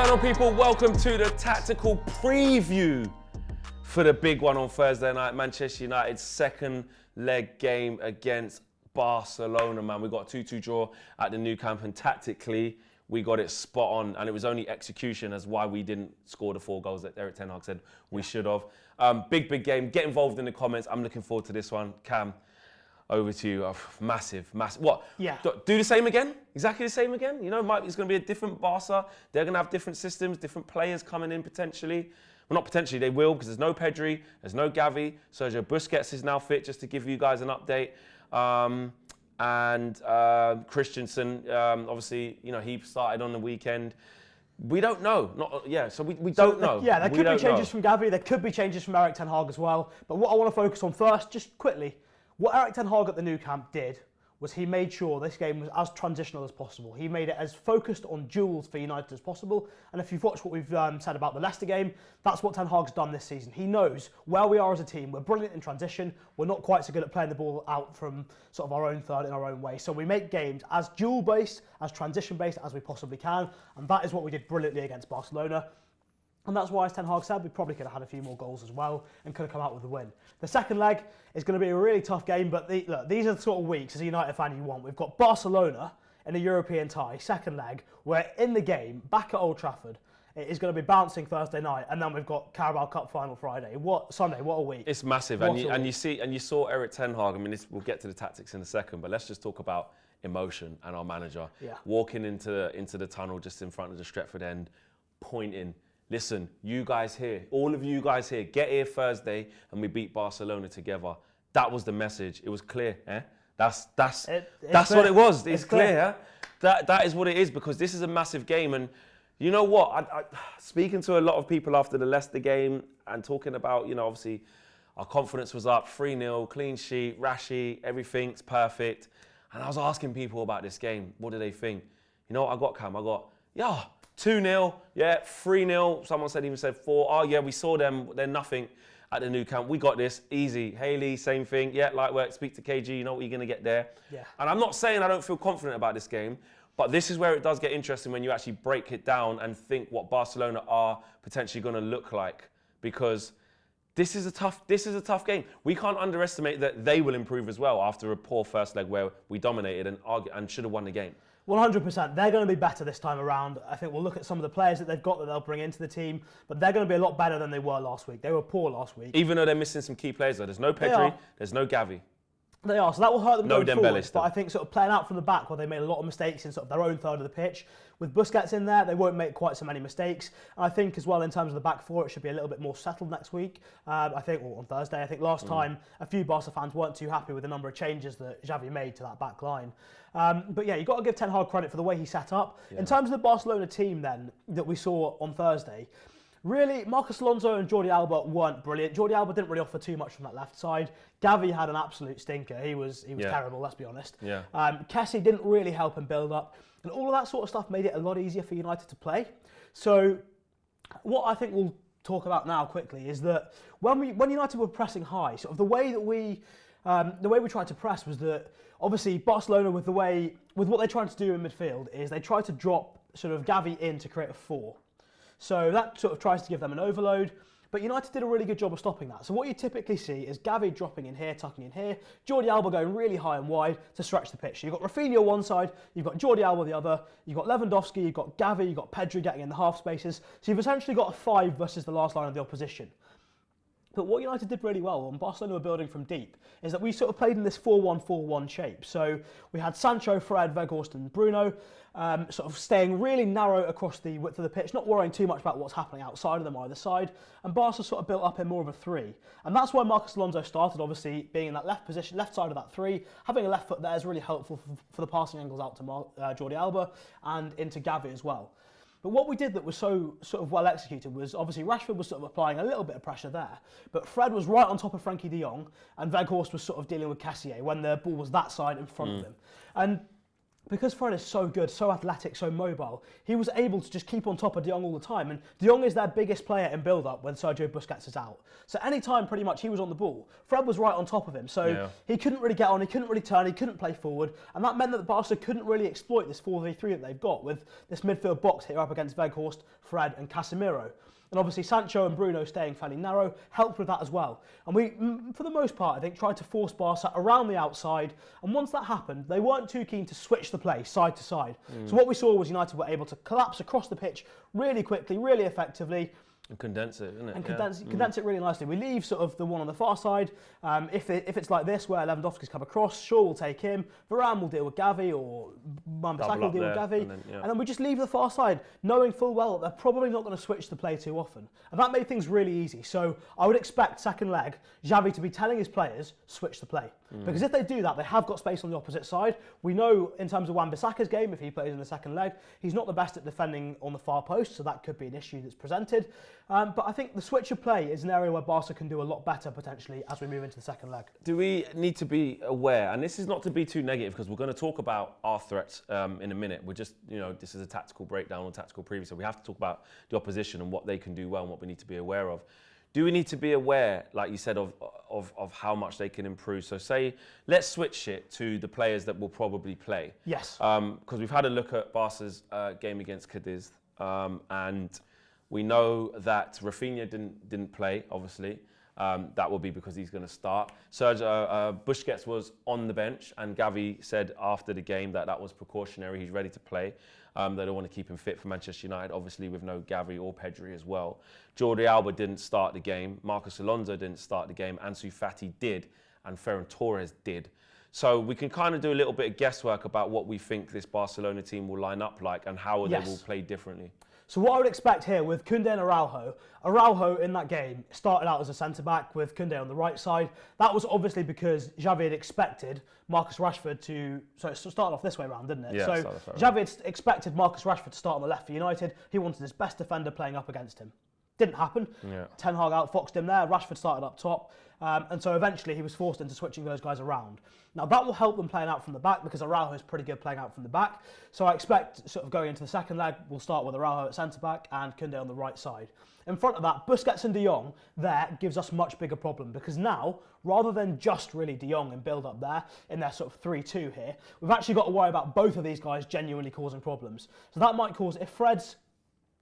going on, people? Welcome to the tactical preview for the big one on Thursday night. Manchester United's second leg game against Barcelona, man. We got a 2-2 draw at the Nou Camp, and tactically, we got it spot on, and it was only execution as why we didn't score the 4 goals that Erik ten Hag said we should have. Big game. Get involved in the comments. I'm looking forward to this one. Cam, over to you. Massive. What? Yeah. Do the same again? Exactly the same again? You know, it's going to be a different Barca. They're going to have different systems, different players coming in potentially. Well, not potentially, they will, because there's no Pedri, there's no Gavi. Sergio Busquets is now fit, just to give you guys an update. And Christensen, obviously, you know, he started on the weekend. We don't know. So we don't know. Yeah, there could be changes from Gavi. There could be changes from Erik ten Hag as well. But what I want to focus on first, just quickly, what Erik ten Hag at the Nou Camp did was he made sure this game was as transitional as possible. He made it as focused on duels for United as possible. And if you've watched what we've said about the Leicester game, that's what ten Hag's done this season. He knows where we are as a team. We're brilliant in transition. We're not quite so good at playing the ball out from sort of our own third in our own way. So we make games as duel-based, as transition-based as we possibly can. And that is what we did brilliantly against Barcelona. And that's why, as Ten Hag said, we probably could have had a few more goals as well and could have come out with the win. The second leg is going to be a really tough game, but look, these are the sort of weeks as a United fan you want. We've got Barcelona in a European tie, second leg. We're in the game, back at Old Trafford. It is going to be bouncing Thursday night, and then we've got Carabao Cup final Friday. What a week! It's massive, and you saw Erik ten Hag. I mean, we'll get to the tactics in a second, but let's just talk about emotion and our manager walking into the tunnel just in front of the Stretford end, pointing. Listen, you guys here, all of you guys here, get here Thursday and we beat Barcelona together. That was the message. It was clear. That's what it was. It's clear. That is what it is, because this is a massive game. And you know what? I speaking to a lot of people after the Leicester game and talking about, you know, obviously our confidence was up, 3-0, clean sheet, Rashi, everything's perfect. And I was asking people about this game. What do they think? You know what I got, Cam? 2-0, 3-0. Someone said 4. Oh, yeah, we saw them. They're nothing at the Nou Camp. We got this. Easy. Haley, same thing. Yeah, light work. Speak to KG. You know what you're going to get there. Yeah. And I'm not saying I don't feel confident about this game, but this is where it does get interesting when you actually break it down and think what Barcelona are potentially going to look like, because this is a tough game. We can't underestimate that they will improve as well after a poor first leg where we dominated and should have won the game. 100%. They're going to be better this time around. I think we'll look at some of the players that they've got that they'll bring into the team, but they're going to be a lot better than they were last week. They were poor last week. Even though they're missing some key players, though. There's no Pedri, there's no Gavi. They are, so that will hurt them going forward. Still. But I think sort of playing out from the back where they made a lot of mistakes in sort of their own third of the pitch. With Busquets in there, they won't make quite so many mistakes. And I think as well in terms of the back four, it should be a little bit more settled next week. On Thursday. I think last time a few Barca fans weren't too happy with the number of changes that Xavi made to that back line. But yeah, you've got to give Ten Hag credit for the way he set up. Yeah. In terms of the Barcelona team then that we saw on Thursday, really, Marcos Alonso and Jordi Alba weren't brilliant. Jordi Alba didn't really offer too much from that left side. Gavi had an absolute stinker. He was terrible, let's be honest. Yeah. Kessie didn't really help him build up. And all of that sort of stuff made it a lot easier for United to play. So what I think we'll talk about now quickly is that when United were pressing high, sort of the way we tried to press was that obviously Barcelona with what they tried to do in midfield is they tried to drop sort of Gavi in to create a 4. So that sort of tries to give them an overload, but United did a really good job of stopping that. So what you typically see is Gavi dropping in here, tucking in here, Jordi Alba going really high and wide to stretch the pitch. So you've got Rafinha on one side, you've got Jordi Alba the other, you've got Lewandowski, you've got Gavi, you've got Pedri getting in the half spaces. So you've essentially got a 5 versus the last line of the opposition. But what United did really well, and Barcelona were building from deep, is that we sort of played in this 4-1-4-1 shape. So we had Sancho, Fred, Weghorst and Bruno sort of staying really narrow across the width of the pitch, not worrying too much about what's happening outside of them either side. And Barca sort of built up in more of a 3. And that's why Marcos Alonso started, obviously, being in that left position, left side of that 3. Having a left foot there is really helpful for the passing angles out to Jordi Alba and into Gavi as well. But what we did that was so sort of well executed was obviously Rashford was sort of applying a little bit of pressure there, but Fred was right on top of Frankie de Jong and Weghorst was sort of dealing with Kessie when the ball was that side in front of him. And because Fred is so good, so athletic, so mobile, he was able to just keep on top of De Jong all the time. And De Jong is their biggest player in build-up when Sergio Busquets is out. So any time pretty much he was on the ball, Fred was right on top of him. So he couldn't really get on, he couldn't really turn, he couldn't play forward. And that meant that Barca couldn't really exploit this 4-3-3 that they've got with this midfield box here up against Weghorst, Fred and Casemiro. And obviously Sancho and Bruno staying fairly narrow helped with that as well. And we, for the most part, I think, tried to force Barca around the outside. And once that happened, they weren't too keen to switch the play side to side. So what we saw was United were able to collapse across the pitch really quickly, really effectively. And condense it, isn't it? And condense it really nicely. We leave sort of the one on the far side. If it's like this, where Lewandowski's come across, Shaw will take him. Varane will deal with Gavi, or Wan-Bissaka will deal with Gavi. And then we just leave the far side, knowing full well that they're probably not going to switch the play too often. And that made things really easy. So I would expect, second leg, Xavi to be telling his players, switch the play. Because if they do that, they have got space on the opposite side. We know in terms of Wan-Bissaka's game, if he plays in the second leg, he's not the best at defending on the far post, so that could be an issue that's presented. But I think the switch of play is an area where Barca can do a lot better potentially as we move into the second leg. Do we need to be aware, and this is not to be too negative because we're going to talk about our threats in a minute. We're just, this is a tactical breakdown or tactical preview, so we have to talk about the opposition and what they can do well and what we need to be aware of. Do we need to be aware, like you said, of how much they can improve? So say, let's switch it to the players that will probably play. Yes. Because we've had a look at Barca's game against Cadiz, and we know that Rafinha didn't play, obviously. That will be because he's going to start. Sergio Busquets was on the bench, and Gavi said after the game that was precautionary. He's ready to play. They don't want to keep him fit for Manchester United, obviously with no Gavi or Pedri as well. Jordi Alba didn't start the game. Marcos Alonso didn't start the game. Ansu Fati did, and Ferran Torres did. So we can kind of do a little bit of guesswork about what we think this Barcelona team will line up like and how they will play differently. So what I would expect here with Koundé and Araujo in that game started out as a centre-back with Koundé on the right side. That was obviously because Xavi had expected Marcus Rashford to... So it started off this way around, didn't it? Yeah, so Xavi had expected Marcus Rashford to start on the left for United. He wanted his best defender playing up against him. Didn't happen. Yeah. Ten Hag outfoxed him there. Rashford started up top. And so eventually he was forced into switching those guys around. Now that will help them playing out from the back because Araujo is pretty good playing out from the back. So I expect sort of going into the second leg, we'll start with Araujo at centre-back and Koundé on the right side. In front of that, Busquets and De Jong there gives us much bigger problem because now, rather than just really De Jong and build up there in their sort of 3-2 here, we've actually got to worry about both of these guys genuinely causing problems. So that might cause, if Fred's...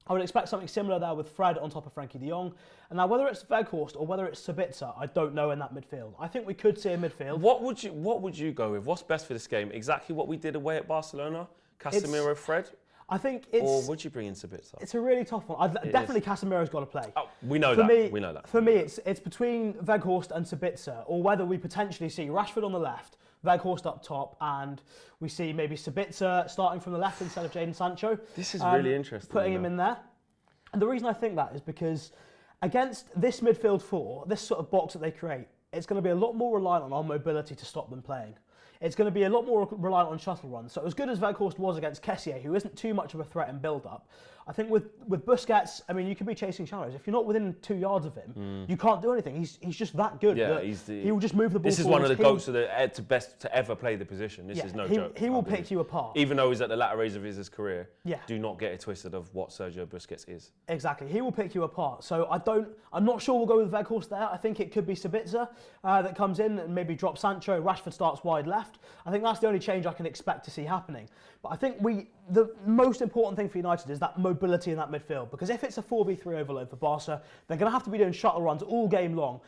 I would expect something similar there with Fred on top of Frankie de Jong. And now whether it's Weghorst or whether it's Sabitzer, I don't know in that midfield. I think we could see a midfield. What would you go with? What's best for this game? Exactly what we did away at Barcelona? Casemiro, Fred? I think it's... Or would you bring in Sabitzer? It's a really tough one. Definitely Casemiro's got to play. Oh, we know that. We know that. For me, it's between Weghorst and Sabitzer, or whether we potentially see Rashford on the left, Weghorst up top, and we see maybe Sabitzer starting from the left instead of Jadon Sancho. This is really interesting. Putting him in there. And the reason I think that is because against this midfield four, this sort of box that they create, it's going to be a lot more reliant on our mobility to stop them playing. It's going to be a lot more reliant on shuttle runs. So as good as Weghorst was against Kessié, who isn't too much of a threat in build-up, I think with Busquets, I mean, you could be chasing shadows. If you're not within 2 yards of him, you can't do anything. He's just that good. Yeah, he will just move the ball. This is one of the goats to best to ever play the position. This is no joke. He will pick you apart. Even though he's at the latter age of his career, yeah. Do not get it twisted of what Sergio Busquets is. Exactly. He will pick you apart. So I'm not sure we'll go with Weghorst there. I think it could be Sabitzer that comes in and maybe drop Sancho. Rashford starts wide left. I think that's the only change I can expect to see happening. But I think the most important thing for United is that mobility in that midfield. Because if it's a 4v3 overload for Barca, they're going to have to be doing shuttle runs all game long,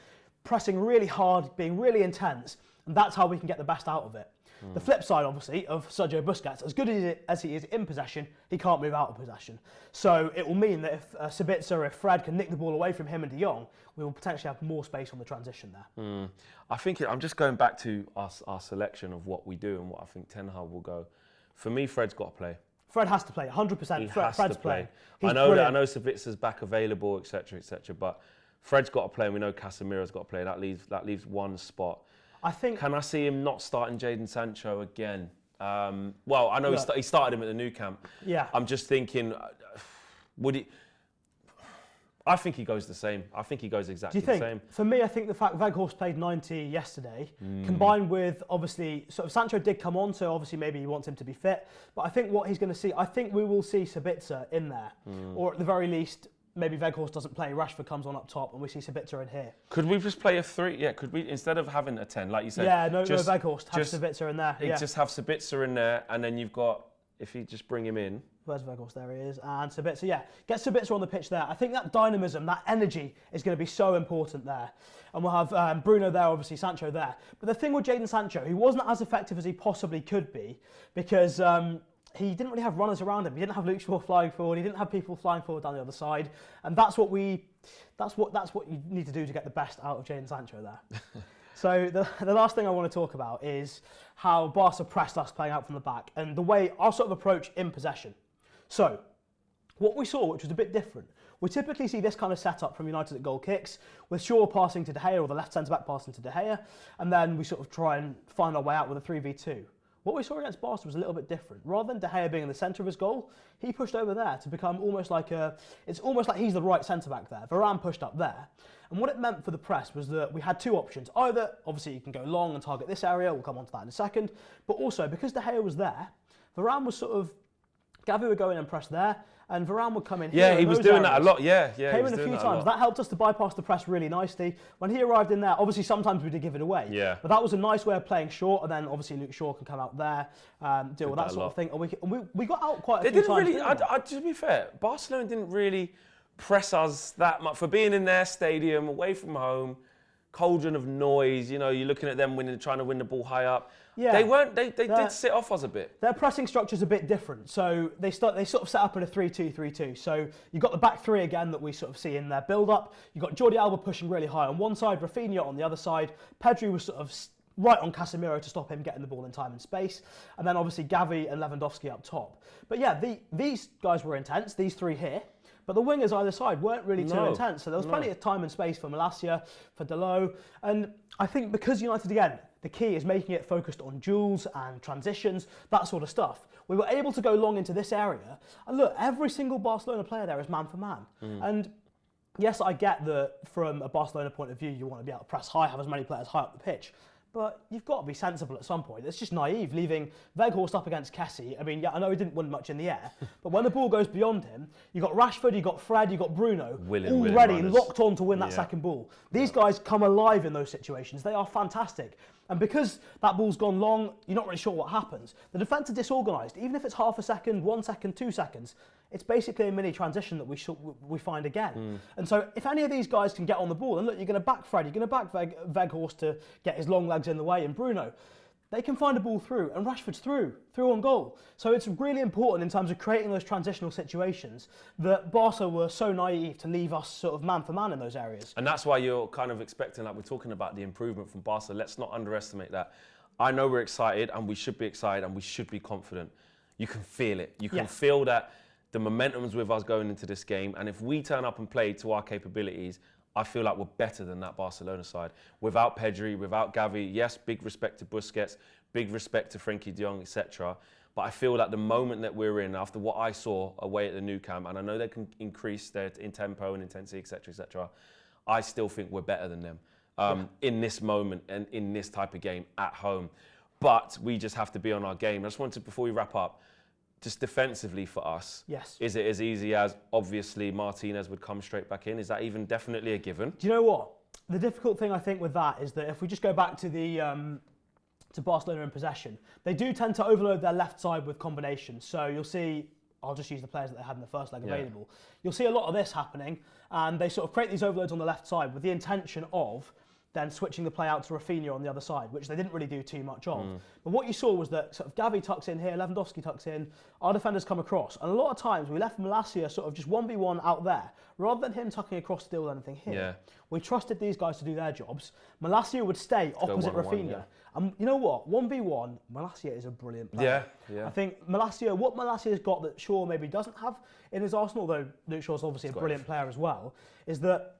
pressing really hard, being really intense, and that's how we can get the best out of it. The flip side, obviously, of Sergio Busquets, as good as he is in possession, he can't move out of possession. So it will mean that if Sabitzer, if Fred can nick the ball away from him and De Jong, we will potentially have more space on the transition there. I think I'm just going back to our selection of what we do and what I think Ten Hag will go. For me, Fred's got to play. Fred has to play, 100%. Fred's playing. I know Sabitzer's back available, etc., but Fred's got to play, and we know Casemiro's got to play. That leaves one spot. Can I see him not starting Jadon Sancho again? Well, I know he started him at the Nou Camp. Yeah. I'm just thinking, would he? I think he goes the same. I think he goes exactly the same. Do you think? For me, I think the fact Weghorst played 90 yesterday, combined with obviously sort of Sancho did come on, so obviously maybe he wants him to be fit. But I think what he's going to see, I think we will see Sabitzer in there, or at the very least, maybe Weghorst doesn't play. Rashford comes on up top, and we see Sabitzer in here. Could we just play a 3? Yeah. Could we, instead of having a 10, like you said? Yeah. No Weghorst. Have Sabitzer in there. Yeah. Just have Sabitzer in there, and then you've got, if you just bring him in. Where's Weghorst? There he is. And Sabitzer, yeah. Get Sabitzer on the pitch there. I think that dynamism, that energy is going to be so important there. And we'll have Bruno there, obviously Sancho there. But the thing with Jadon Sancho, he wasn't as effective as he possibly could be because he didn't really have runners around him. He didn't have Luke Shaw flying forward. He didn't have people flying forward down the other side. And that's what you need to do to get the best out of Jadon Sancho there. So the last thing I want to talk about is how Barca pressed us playing out from the back and the way our sort of approach in possession. So what we saw, which was a bit different, we typically see this kind of setup from United at goal kicks, with Shaw passing to De Gea or the left centre-back passing to De Gea, and then we sort of try and find our way out with a 3v2. What we saw against Barca was a little bit different. Rather than De Gea being in the centre of his goal, he pushed over there to become almost like it's almost like he's the right centre-back there. Varane pushed up there. And what it meant for the press was that we had two options. Either, obviously, you can go long and target this area, we'll come on to that in a second, but also, because De Gea was there, Varane was sort of, Gavi would go in and press there, and Varane would come in here. Yeah, he was doing that a lot, yeah. Came in a few times. That helped us to bypass the press really nicely. When he arrived in there, obviously sometimes we did give it away. Yeah. But that was a nice way of playing short, and then obviously Luke Shaw can come out there, deal with that sort of thing. And we got out quite a few times. To be fair, Barcelona didn't really press us that much for being in their stadium, away from home, cauldron of noise. You know, you're looking at them trying to win the ball high up. Yeah, they did sit off us a bit. Their pressing structure's a bit different. So they sort of set up in a 3-2-3-2. So you've got the back three again that we sort of see in their build-up. You've got Jordi Alba pushing really high on one side, Rafinha on the other side. Pedri was sort of right on Casemiro to stop him getting the ball in time and space. And then obviously Gavi and Lewandowski up top. But yeah, these guys were intense, these three here. But the wingers either side weren't really too intense. So there was plenty of time and space for Malacia, for Dalot. And I think because United, again, the key is making it focused on duels and transitions, that sort of stuff. We were able to go long into this area. And look, every single Barcelona player there is man for man. And yes, I get that from a Barcelona point of view, you want to be able to press high, have as many players high up the pitch. But you've got to be sensible at some point. It's just naive leaving Weghorst up against Kessie. I mean, yeah, I know he didn't win much in the air, but when the ball goes beyond him, you've got Rashford, you've got Fred, you've got Bruno, already locked on to win that second ball. These guys come alive in those situations. They are fantastic. And because that ball's gone long, you're not really sure what happens. The defence are disorganised. Even if it's half a second, 1 second, 2 seconds, it's basically a mini transition that we find again. And so if any of these guys can get on the ball, and look, you're going to back Fred, you're going to back Weghorst to get his long legs in the way, and Bruno, they can find a ball through, and Rashford's through on goal. So it's really important in terms of creating those transitional situations that Barca were so naive to leave us sort of man for man in those areas. And that's why you're kind of expecting, like we're talking about the improvement from Barca. Let's not underestimate that. I know we're excited, and we should be excited, and we should be confident. You can feel it. You can feel that the momentum's with us going into this game, and if we turn up and play to our capabilities, I feel like we're better than that Barcelona side. Without Pedri, without Gavi, yes, big respect to Busquets, big respect to Frenkie de Jong, etc. But I feel like the moment that we're in, after what I saw away at the Nou Camp, and I know they can increase their in tempo and intensity, etc., I still think we're better than them in this moment and in this type of game at home. But we just have to be on our game. I just wanted, before we wrap up, just defensively for us, is it as easy as, obviously, Martinez would come straight back in? Is that even definitely a given? Do you know what? The difficult thing, I think, with that is that if we just go back to the to Barcelona in possession, they do tend to overload their left side with combinations. So you'll see, I'll just use the players that they had in the first leg available. You'll see a lot of this happening, and they sort of create these overloads on the left side with the intention of then switching the play out to Rafinha on the other side, which they didn't really do too much of. But what you saw was that sort of Gavi tucks in here, Lewandowski tucks in, our defenders come across. And a lot of times we left Malacia sort of just 1v1 out there, rather than him tucking across to deal with anything here. We trusted these guys to do their jobs. Malacia would stay opposite Rafinha. And you know what? 1v1, Malacia is a brilliant player. I think Malacia, what Malacia's got that Shaw maybe doesn't have in his arsenal, though Luke Shaw's obviously a brilliant player as well, is that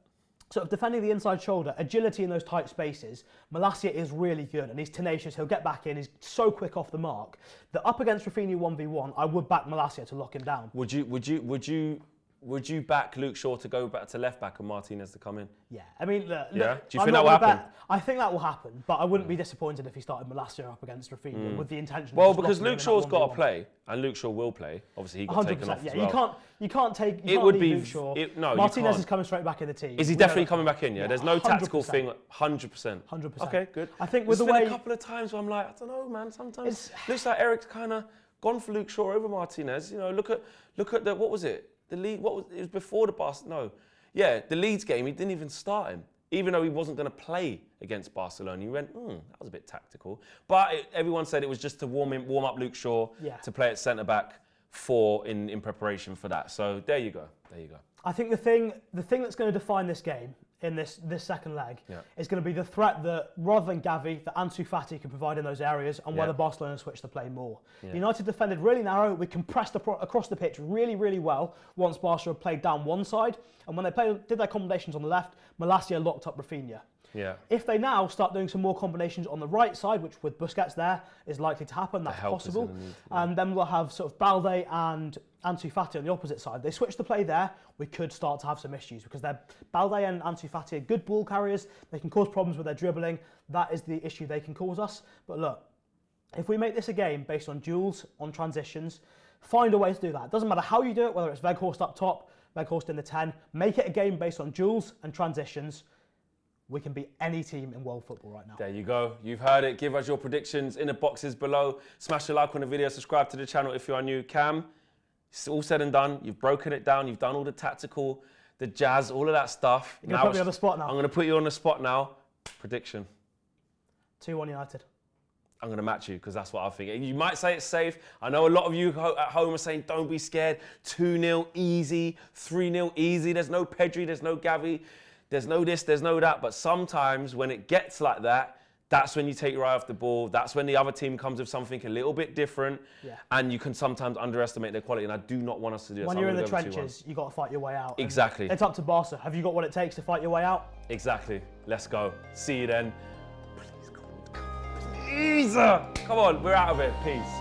sort of defending the inside shoulder, agility in those tight spaces, Malacia is really good and he's tenacious, he'll get back in, he's so quick off the mark that up against Rafinha 1v1, I would back Malacia to lock him down. Would you would you back Luke Shaw to go back to left back and Martinez to come in? Yeah, I mean, look, yeah. Do you think that will happen? I think that will happen, but I wouldn't be disappointed if he started Malacia up against Rafinha with the intention. Well, because Luke Shaw's got to play, and Luke Shaw will play. Obviously, he got taken off as well. You can't take. It would be Luke Shaw. No, Martinez is coming straight back in the team. Is he definitely coming back in? Yeah. There's no tactical thing. 100%. 100%. Okay, good. I think with There's the way been a couple of times where I'm like, I don't know, man. Sometimes it looks like Eric's kind of gone for Luke Shaw over Martinez. You know, look at the what was it? The lead. It was before the Barcelona. No, yeah, the Leeds game. He didn't even start him, even though he wasn't going to play against Barcelona. He went, that was a bit tactical. But everyone said it was just to warm up Luke Shaw to play at centre back in preparation for that. So there you go. I think the thing that's going to define this game in this second leg is going to be the threat that, rather than Gavi, that Ansu Fati can provide in those ares, and whether Barcelona switch to play more. United defended really narrow. We compressed across the pitch really, really well once Barcelona played down one side, and when they did their combinations on the left, Malacia locked up Rafinha. Yeah. If they now start doing some more combinations on the right side, which with Busquets there is likely to happen, that's possible. And then we'll have sort of Balde and Ansu Fati on the opposite side. They switch the play there, we could start to have some issues because Balde and Ansu Fati are good ball carriers. They can cause problems with their dribbling. That is the issue they can cause us. But look, if we make this a game based on duels, on transitions, find a way to do that. It doesn't matter how you do it, whether it's Weghorst up top, Weghorst in the 10. Make it a game based on duels and transitions. We can beat any team in world football right now. There you go. You've heard it. Give us your predictions in the boxes below. Smash a like on the video. Subscribe to the channel if you are new. Cam, it's all said and done. You've broken it down. You've done all the tactical, the jazz, all of that stuff. You're going to put me on the spot now. I'm going to put you on the spot now. Prediction. 2-1 United. I'm going to match you because that's what I think. You might say it's safe. I know a lot of you at home are saying don't be scared. 2-0 easy. 3-0 easy. There's no Pedri. There's no Gavi. There's no this, there's no that, but sometimes when it gets like that, that's when you take your eye off the ball. That's when the other team comes with something a little bit different, and you can sometimes underestimate their quality, and I do not want us to do that. When you're in the trenches, you've got to fight your way out. Exactly. It's up to Barca. Have you got what it takes to fight your way out? Exactly. Let's go. See you then. Please, come on. Come on, we're out of it. Peace.